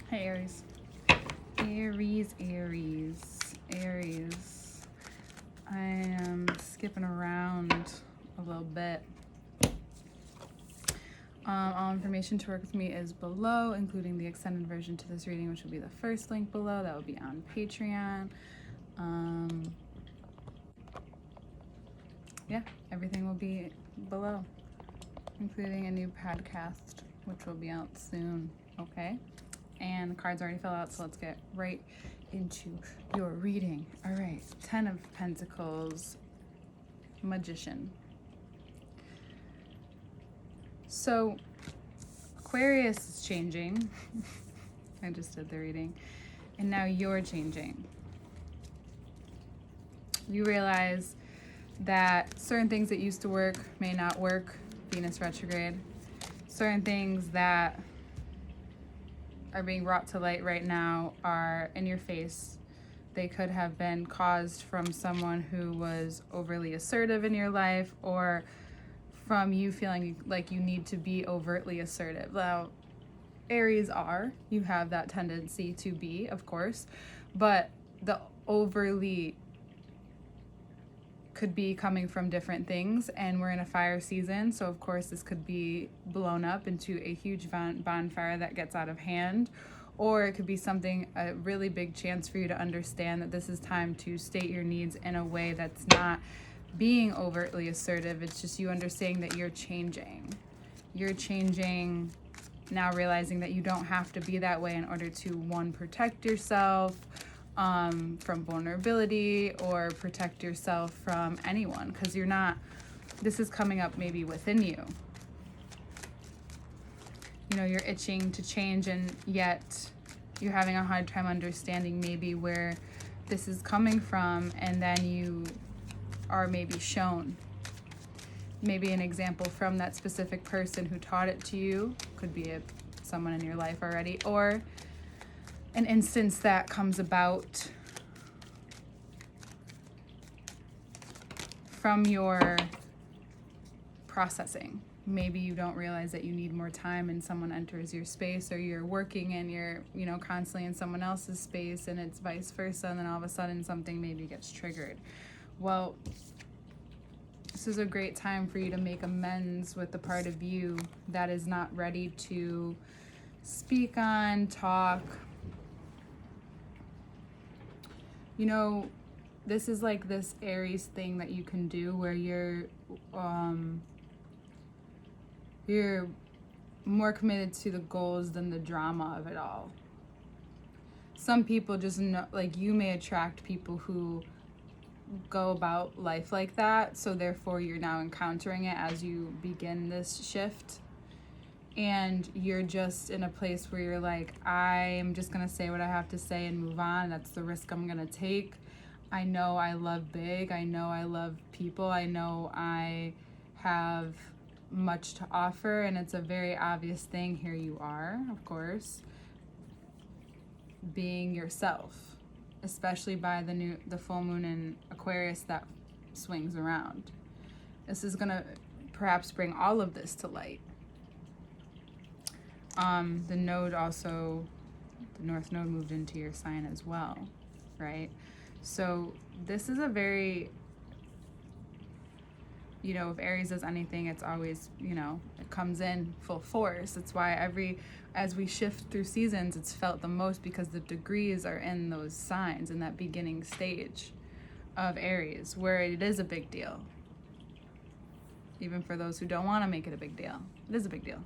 Hi, Aries. Aries. I am skipping around a little bit. All information to work with me is below, including the extended version to this reading, which will be the first link below. That will be on Patreon. Yeah, everything will be below, including a new podcast, which will be out soon. Okay? And the cards already fell out, so let's get right into your reading. All right, 10 of Pentacles, Magician. So Aquarius is changing. I just did the reading. And now you're changing. You realize that certain things that used to work may not work, Venus retrograde. Certain things that are being brought to light right now are in your face. They could have been caused from someone who was overly assertive in your life, or from you feeling like you need to be overtly assertive. Now, Aries you have that tendency to be, of course, but the overly could be coming from different things, and we're in a fire season, so of course this could be blown up into a huge bonfire that gets out of hand, or it could be a really big chance for you to understand that this is time to state your needs in a way that's not being overtly assertive. It's just you understanding that you're changing now, realizing that you don't have to be that way in order to, one, protect yourself from vulnerability, or protect yourself from anyone, because this is coming up maybe within you. You know, you're itching to change, and yet you're having a hard time understanding maybe where this is coming from, and then you are maybe shown maybe an example from that specific person who taught it to you. Could be someone in your life already, or an instance that comes about from your processing. Maybe you don't realize that you need more time, and someone enters your space, or you're working and you're, constantly in someone else's space, and it's vice versa, and then all of a sudden something maybe gets triggered. Well, this is a great time for you to make amends with the part of you that is not ready to speak on, talk. This is like this Aries thing that you can do where you're more committed to the goals than the drama of it all. Some people just know, like, you may attract people who go about life like that, so therefore you're now encountering it as you begin this shift, and you're just in a place where you're like, I'm just gonna say what I have to say and move on. That's the risk I'm gonna take. I know I love big, I know I love people, I know I have much to offer, and it's a very obvious thing. Here you are, of course, being yourself, especially by the full moon in Aquarius that swings around. This is gonna perhaps bring all of this to light. The node also, the North Node moved into your sign as well, right? So this is a very, if Aries does anything, it's always, it comes in full force. That's why as we shift through seasons, it's felt the most, because the degrees are in those signs, in that beginning stage of Aries, where it is a big deal. Even for those who don't want to make it a big deal, it is a big deal.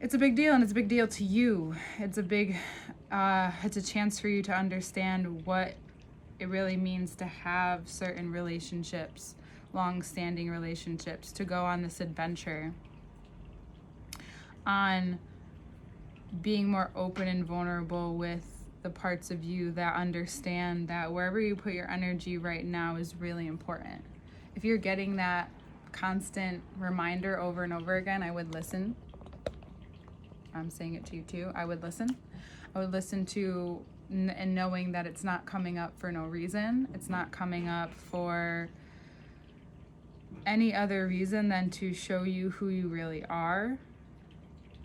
It's a big deal, and it's a big deal to you. It's a chance for you to understand what it really means to have certain relationships, long-standing relationships, to go on this adventure, on being more open and vulnerable with the parts of you that understand that wherever you put your energy right now is really important. If you're getting that constant reminder over and over again, I would listen. I'm saying it to you too. I would listen. I would listen to, and knowing that it's not coming up for no reason. It's not coming up for any other reason than to show you who you really are,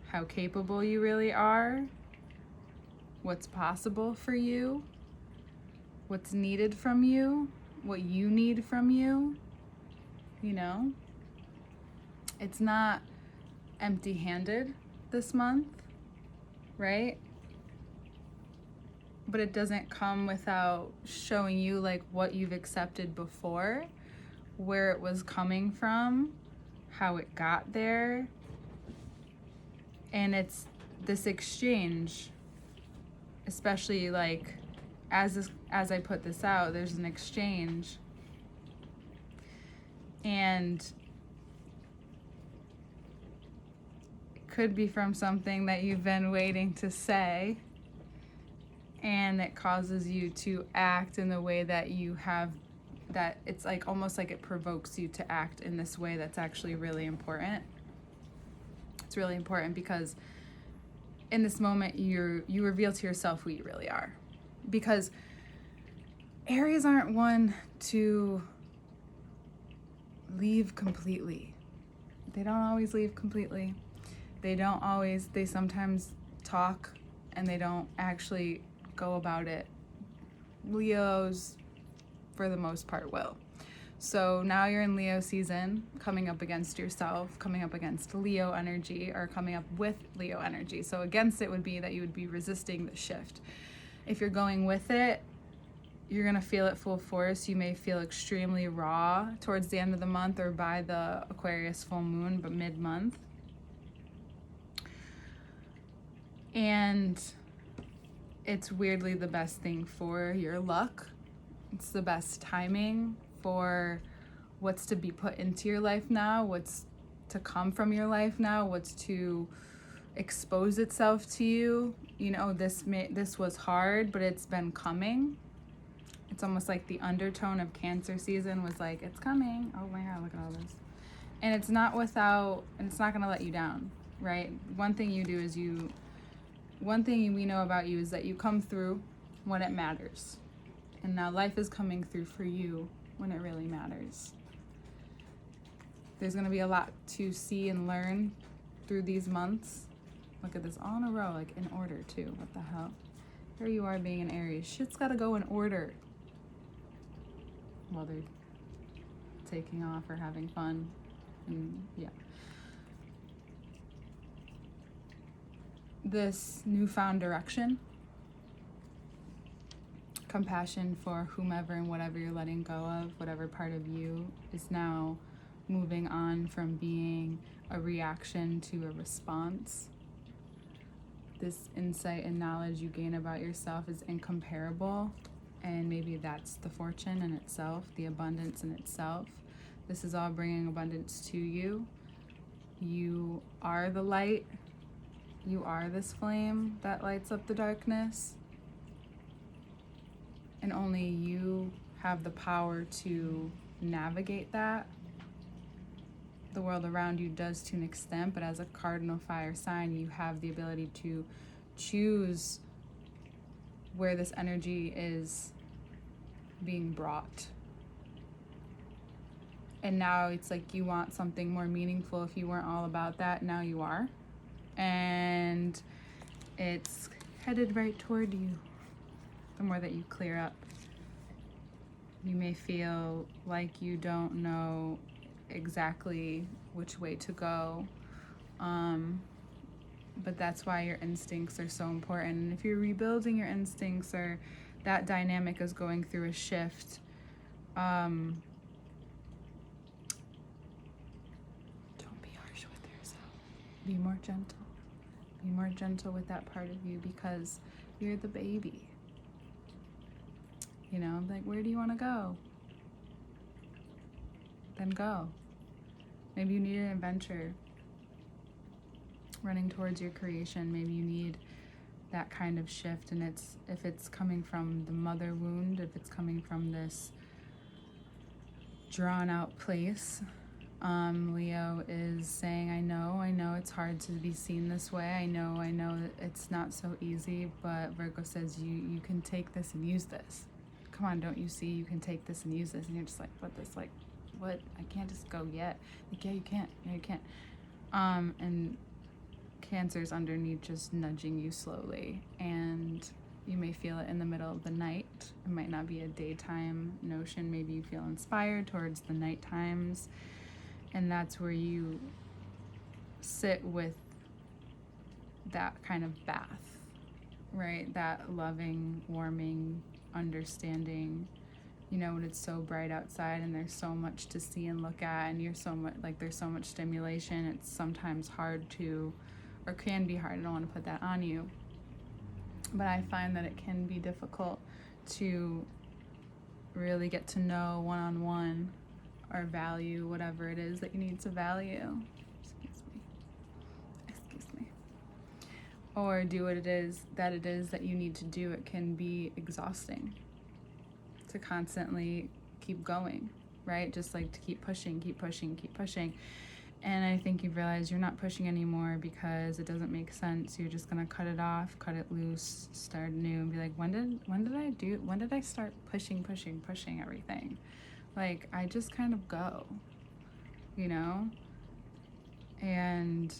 how capable you really are, what's possible for you, what's needed from you, what you need from you, you know? It's not empty-handed this month, right? But it doesn't come without showing you like what you've accepted before, where it was coming from, how it got there. And it's this exchange, especially like as I put this out, there's an exchange. And it could be from something that you've been waiting to say, and it causes you to act in the way that you have, that it's like almost like it provokes you to act in this way that's actually really important. It's really important because in this moment you reveal to yourself who you really are. Because Aries aren't one to leave completely. They don't always leave completely. They sometimes talk and they don't actually go about it. Leos, for the most part, will. So now you're in Leo season, coming up against yourself, coming up against Leo energy, or coming up with Leo energy. So against it would be that you would be resisting the shift. If you're going with it, you're going to feel it full force. You may feel extremely raw towards the end of the month or by the Aquarius full moon, but mid-month. And it's weirdly the best thing for your luck. It's the best timing for what's to be put into your life now, what's to come from your life now, what's to expose itself to you. You know, this was hard, but it's been coming. It's almost like the undertone of Cancer season was like, it's coming. Oh my God, look at all this. And it's not going to let you down, right? One thing we know about you is that you come through when it matters. And now life is coming through for you when it really matters. There's going to be a lot to see and learn through these months. Look at this, all in a row, like in order too. What the hell? Here you are being an Aries. Shit's got to go in order. While they're taking off or having fun. And yeah. This newfound direction, compassion for whomever and whatever you're letting go of, whatever part of you is now moving on from being a reaction to a response. This insight and knowledge you gain about yourself is incomparable, and maybe that's the fortune in itself, the abundance in itself. This is all bringing abundance to you. You are the light. You are this flame that lights up the darkness. And only you have the power to navigate that. The world around you does to an extent, but as a cardinal fire sign, you have the ability to choose where this energy is being brought. And now it's like you want something more meaningful. If you weren't all about that, now you are. And it's headed right toward you. The more that you clear up, you may feel like you don't know exactly which way to go, but that's why your instincts are so important. And if you're rebuilding your instincts, or that dynamic is going through a shift, don't be harsh with yourself. Be more gentle. Be more gentle with that part of you, because you're the baby. You know, like, where do you want to go? Then go. Maybe you need an adventure running towards your creation. Maybe you need that kind of shift, and if it's coming from the mother wound, if it's coming from this drawn out place, Leo is saying, I know it's hard to be seen this way. I know that it's not so easy, but Virgo says you can take this and use this. Come on, don't you see you can take this and use this? And you're just like, what? I can't just go yet. Like, yeah, you can't. No, you can't. And Cancer's underneath just nudging you slowly. And You may feel it in the middle of the night. It might not be a daytime notion. Maybe you feel inspired towards the night times. And that's where you sit with that kind of bath, right? That loving, warming, understanding, you know, when it's so bright outside and there's so much to see and look at, and you're so much, like, there's so much stimulation, it's sometimes hard to, or can be hard, I don't want to put that on you, but I find that it can be difficult to really get to know one-on-one or value whatever it is that you need to value. Excuse me. Or do what it is that you need to do. It can be exhausting to constantly keep going, right? Just like to keep pushing. And I think you've realized you're not pushing anymore because it doesn't make sense. You're just gonna cut it off, cut it loose, start new, and be like, when did I start pushing everything? Like, I just kind of go, you know? And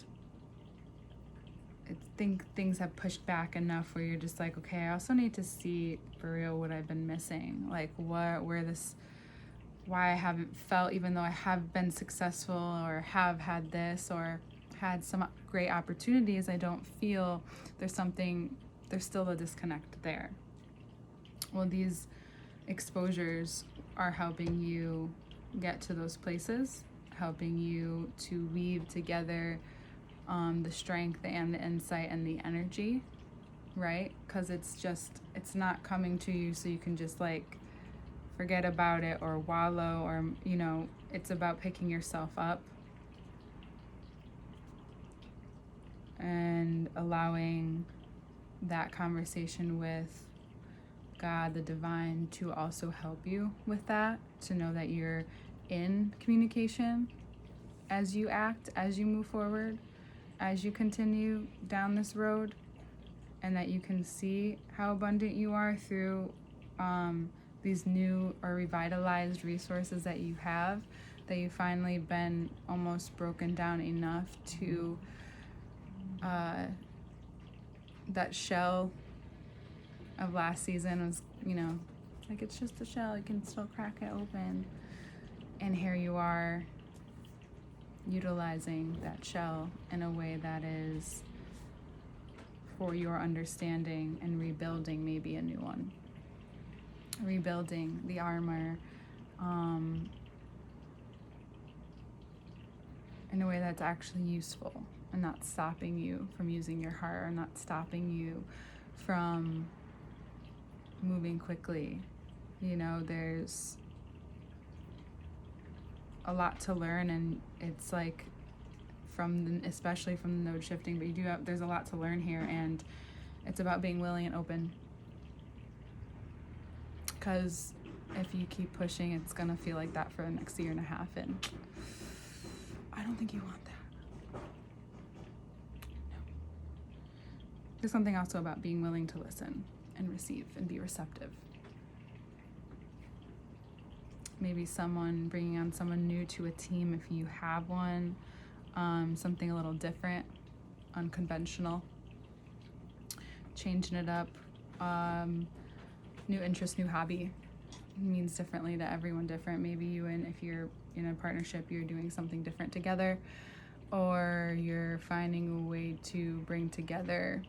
I think things have pushed back enough where you're just like, okay, I also need to see for real what I've been missing. Like, why I haven't felt, even though I have been successful or have had this or had some great opportunities, I don't feel there's still a disconnect there. Well, these exposures are helping you get to those places, helping you to weave together the strength and the insight and the energy, right? Because it's not coming to you so you can just like forget about it or wallow, or, you know, it's about picking yourself up and allowing that conversation with God, the divine, to also help you with that, to know that you're in communication as you act, as you move forward, as you continue down this road, and that you can see how abundant you are through these new or revitalized resources that you have, that you've finally been almost broken down enough to that shell of last season was, you know, like, it's just a shell, you can still crack it open, and here you are utilizing that shell in a way that is for your understanding and rebuilding maybe a new one, rebuilding the armor in a way that's actually useful and not stopping you from using your heart, or not stopping you from moving quickly. You know, there's a lot to learn, and it's like especially from the node shifting, but there's a lot to learn here, and it's about being willing and open, because if you keep pushing, it's gonna feel like that for the next year and a half, and I don't think you want that. No. There's something also about being willing to listen and receive and be receptive. Maybe bringing on someone new to a team if you have one, something a little different, unconventional, changing it up, new interest, new hobby, means differently to everyone, different. Maybe if you're in a partnership, you're doing something different together, or you're finding a way to bring together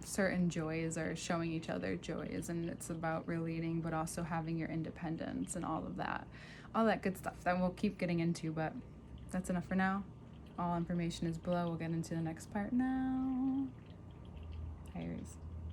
certain joys, or showing each other joys, and it's about relating but also having your independence and all that good stuff that we'll keep getting into, but that's enough for now. All information is below. We'll get into the next part now. Aries.